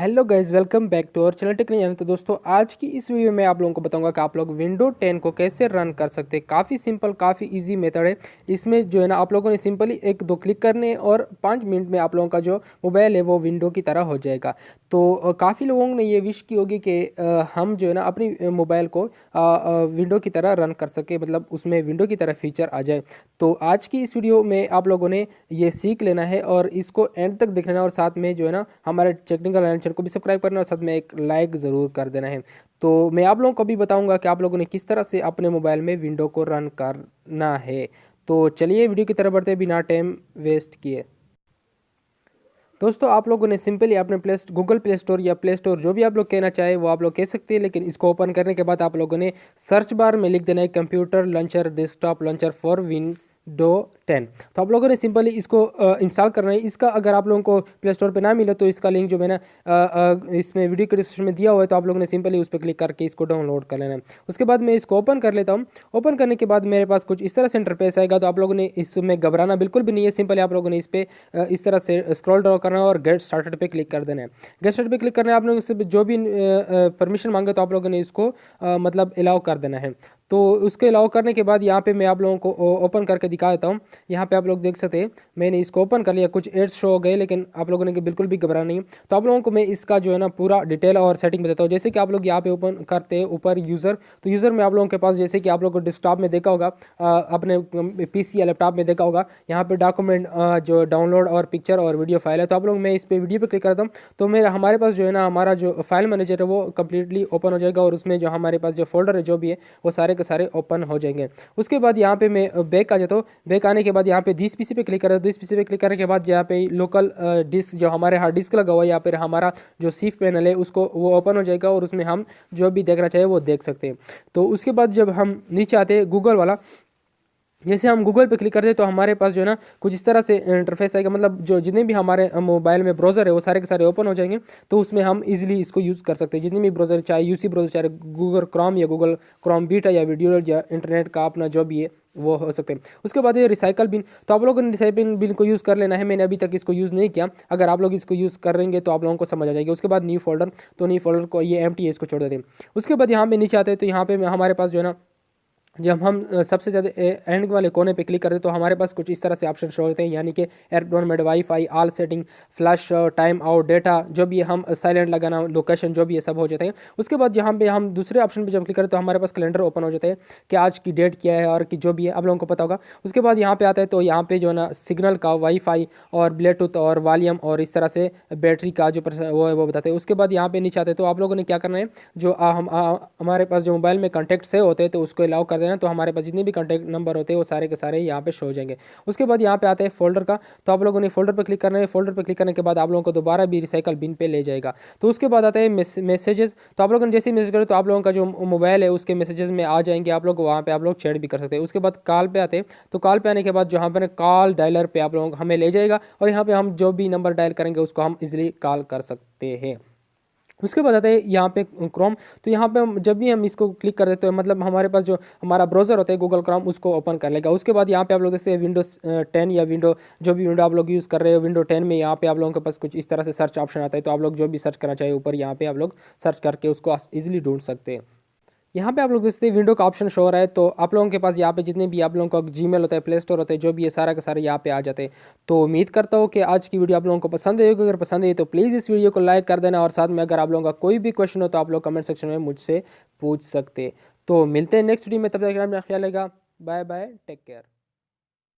Hello guys, welcome back to और channel tech नहीं। तो दोस्तों, आज की इस वीडियो में आप लोगों को बताऊंगा कि आप लोग विंडो 10 को कैसे रन कर सकते हैं। काफ़ी सिंपल, काफ़ी इजी मेथड है। इसमें जो है ना, आप लोगों ने सिंपली एक दो क्लिक करने और 5 मिनट में आप लोगों का जो मोबाइल है वो विंडो की तरह हो जाएगा। तो काफ़ी लोगों ने ये विश की होगी कि हम जो है ना अपनी मोबाइल को विंडो की तरह रन कर सके, मतलब उसमें विंडो की तरह फीचर आ जाए। तो आज की इस वीडियो में आप लोगों ने ये सीख लेना है और इसको एंड तक देख लेना, और साथ में जो है ना हमारे टेक्निकल चैनल को भी सब्सक्राइब करना और साथ में एक लाइक ज़रूर कर देना है। तो मैं आप लोगों को भी बताऊंगा कि आप लोगों ने किस तरह से अपने मोबाइल में विंडो को रन करना है। तो चलिए वीडियो की तरफ बढ़ते बिना टाइम वेस्ट किए। दोस्तों, आप लोगों ने सिंपली अपने गूगल प्ले स्टोर या प्ले स्टोर, जो भी आप लोग कहना चाहे वो आप लोग कह सकते हैं, लेकिन इसको ओपन करने के बाद आप लोगों ने सर्च बार में लिख देना है computer launcher desktop launcher for window 10। तो आप लोगों ने सिंपली इसको इंस्टॉल करना है। इसका अगर आप लोगों को प्ले स्टोर पे ना मिले तो इसका लिंक जो मैंने इसमें वीडियो के डिस्क्रिप्शन में दिया हुआ है, तो आप लोगों ने सिंपली उस पर क्लिक करके इसको डाउनलोड कर लेना है। उसके बाद मैं इसको ओपन कर लेता हूँ। ओपन करने के बाद मेरे पास कुछ इस तरह से इंटरफेस आएगा। तो आप लोगों ने इसमें घबराना बिल्कुल भी नहीं है। सिंपली आप लोगों ने इस पर इस तरह से स्क्रॉल डाउन करना है और गेट स्टार्टेड पे क्लिक कर देना है। गेट स्टार्ट पे क्लिक करना है। आप लोगों से जो भी परमिशन मांगे तो आप लोगों ने इसको मतलब अलाउ कर देना है। तो उसके अलाउ करने के बाद यहाँ पे मैं आप लोगों को ओपन करके दिखा देता हूँ। यहाँ पे आप लोग देख सकते हैं, मैंने इसको ओपन कर लिया। कुछ एड्स शो हो गए, लेकिन आप लोगों ने बिल्कुल भी घबराना नहीं। तो आप लोगों को मैं इसका जो है ना पूरा डिटेल और सेटिंग बताता हूँ। जैसे कि आप लोग यहाँ पे ओपन करते हैं ऊपर यूज़र, तो यूज़र में आप लोगों के पास, जैसे कि आप लोग को डेस्कटॉप में देखा होगा, अपने PC या लैपटॉप में देखा होगा, यहाँ पे डॉक्यूमेंट जो डाउनलोड और पिक्चर और वीडियो फाइल है। तो आप लोग, मैं इस पर वीडियो पर क्लिक करता हूँ तो मेरा हमारे पास जो है ना हमारा जो फाइल मैनेजर है वो कम्प्लीटली ओपन हो जाएगा, और उसमें जो हमारे पास जो फोल्डर है जो भी है वो सारे के सारे ओपन हो जाएंगे। उसके बाद यहाँ पे मैं बैक आ जाता हूँ। बैक आने के बाद यहाँ पे दिस PC पे क्लिक करता हूँ। दिस PC पे क्लिक करने के बाद यहाँ पे लोकल डिस्क, जो हमारे हार्ड डिस्क लगा हुआ है, या फिर हमारा जो सीफ पैनल है उसको वो ओपन हो जाएगा, और उसमें हम जो भी देखना चाहिए वो देख सकते हैं। तो उसके बाद जब हम नीचे आते हैं गूगल वाला, जैसे हम गूगल पे क्लिक करते हैं तो हमारे पास जो है ना कुछ इस तरह से इंटरफेस आएगा। मतलब जो जितने भी हमारे मोबाइल में ब्राउज़र है वो सारे के सारे ओपन हो जाएंगे। तो उसमें हम इजीली इसको यूज़ कर सकते हैं। जितने भी ब्राउज़र, चाहे यूसी ब्राउज़र, चाहे गूगल क्रोम या गूगल क्रोम बीटा या वीडियो या इंटरनेट का अपना जो भी है वो हो सकते हैं। उसके बाद ये रिसाइकल बिन, तो आप लोगों ने रिसाइकल बिन को यूज़ कर लेना है। मैंने अभी तक इसको यूज़ नहीं किया। अगर आप लोग इसको यूज़ करेंगे तो आप लोगों को समझ आ जाएगी। उसके बाद न्यू फोल्डर, तो न्यू फोल्डर को ये एम्प्टी है, इसको छोड़ देते हैं। उसके बाद यहाँ पे नीचे आते हैं तो यहाँ पे हमारे पास जो है ना, जब हम सबसे ज़्यादा एंड वाले कोने पे क्लिक करते हैं तो हमारे पास कुछ इस तरह से ऑप्शन शो होते हैं, यानी कि airplane made wifi, all setting, flash, time out, data, जो भी हम साइलेंट लगाना, लोकेशन, जो भी ये सब हो जाते हैं। उसके बाद यहाँ पे हम दूसरे ऑप्शन पे जब क्लिक करते हैं तो हमारे पास कैलेंडर ओपन हो जाता है कि आज की डेट क्या है और कि जो भी है आप लोगों को पता होगा। उसके बाद यहाँ पे आता है तो यहाँ पे जो है ना सिग्नल का, वाईफाई और ब्लूटूथ और वॉल्यूम और इस तरह से बैटरी का जो वो है वो बताते हैं। उसके बाद यहाँ पे नीचे आते हैं तो आप लोगों ने क्या करना है, जो हमारे पास जो मोबाइल में कॉन्टैक्ट सेव होते हैं तो उसको अलाउ कर देना। तो हमारे पास जितने भी कॉन्टैक्ट नंबर होते हैं वो सारे के सारे यहाँ पे शो हो जाएंगे। उसके बाद यहाँ पे आते हैं फोल्डर का, तो आप लोगों ने फोल्डर पर क्लिक करना है। फोल्डर पर क्लिक करने के बाद आप लोगों को दोबारा भी रिसाइकल बिन पे ले जाएगा। तो उसके बाद आता है मैसेजेस। तो आप लोगों ने जैसे ही मैसेज करें तो आप लोगों का जो मोबाइल है उसके मैसेजेस में आ जाएंगे। आप लोग वहाँ पे आप लोग चैट भी कर सकते हैं। उसके बाद कॉल पे आते हैं तो कॉल पे आने के बाद जो यहाँ पर कॉल डायलर पे आप लोगों हमें ले जाएगा, और यहाँ पे हम जो भी नंबर डायल करेंगे उसको हम इजिली कॉल कर सकते हैं। उसके बाद आता है यहाँ पे क्रोम। तो यहाँ पे जब भी हम इसको क्लिक कर देते हैं, मतलब हमारे पास जो हमारा ब्राउज़र होता है गूगल क्रोम, उसको ओपन कर लेगा। उसके बाद यहाँ पे आप लोग जैसे विंडोज 10 या विंडो, जो भी विंडो आप लोग यूज़ कर रहे हो, विंडो 10 में यहाँ पे आप लोगों के पास कुछ इस तरह से सर्च ऑप्शन आता है। तो आप लोग जो भी सर्च करना चाहिए ऊपर यहाँ पे आप लोग सर्च करके उसको ईजिली ढूंढ सकते हैं। यहाँ पे आप लोग देखते हैं विंडो का ऑप्शन शो हो रहा है। तो आप लोगों के पास यहाँ पे जितने भी आप लोगों का जीमेल होता है, प्ले स्टोर होता है, जो भी है सारा का सारे यहाँ पे आ जाते हैं। तो उम्मीद करता हूँ कि आज की वीडियो आप लोगों को पसंद आएगी। अगर पसंद आई तो प्लीज़ इस वीडियो को लाइक कर देना, और साथ में अगर आप लोगों का कोई भी क्वेश्चन हो तो आप लोग कमेंट सेक्शन में मुझसे पूछ सकते। तो मिलते हैं नेक्स्ट वीडियो में, तब तक अपना ख्याल रखिएगा। Bye bye, take care.